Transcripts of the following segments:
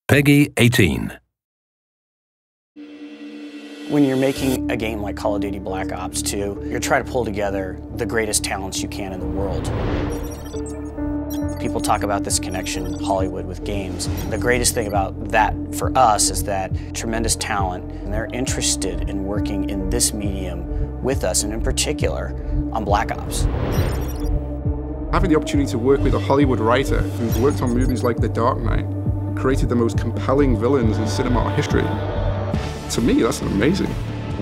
Peggy 18. When you're making a game like Call of Duty Black Ops 2, you're trying to pull together the greatest talents you can in the world. People talk about this connection, Hollywood with games. The greatest thing about that for us is that tremendous talent, and they're interested in working in this medium with us, and in particular, on Black Ops. Having the opportunity to work with a Hollywood writer who's worked on movies like The Dark Knight, created the most compelling villains in cinema history, to me, that's amazing.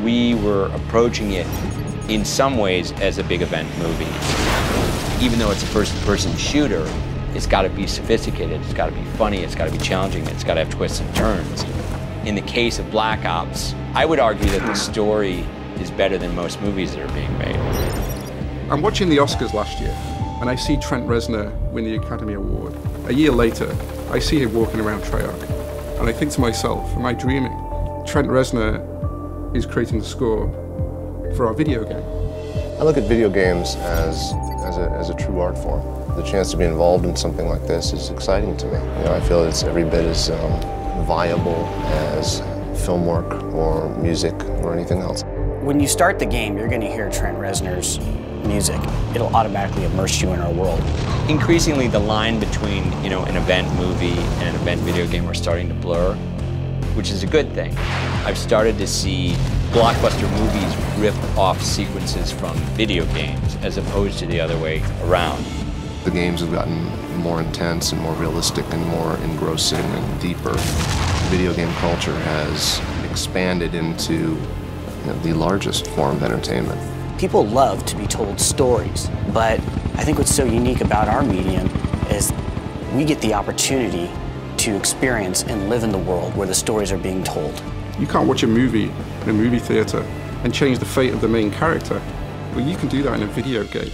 We were approaching it in some ways as a big event movie. Even though it's a first-person shooter, it's got to be sophisticated, it's got to be funny, it's got to be challenging, it's got to have twists and turns. In the case of Black Ops, I would argue that the story is better than most movies that are being made. I'm watching the Oscars last year, and I see Trent Reznor win the Academy Award. A year later, I see him walking around Treyarch, and I think to myself, am I dreaming? Trent Reznor is creating the score for our video game. I look at video games as a true art form. The chance to be involved in something like this is exciting to me. You know, I feel it's every bit as viable as film work or music or anything else. When you start the game, you're going to hear Trent Reznor's music. It'll automatically immerse you in our world. Increasingly, the line between, an event movie and an event video game are starting to blur, which is a good thing. I've started to see blockbuster movies rip off sequences from video games as opposed to the other way around. The games have gotten more intense and more realistic and more engrossing and deeper. Video game culture has expanded into the largest form of entertainment. People love to be told stories, but I think what's so unique about our medium is we get the opportunity to experience and live in the world where the stories are being told. You can't watch a movie in a movie theater and change the fate of the main character. Well, you can do that in a video game.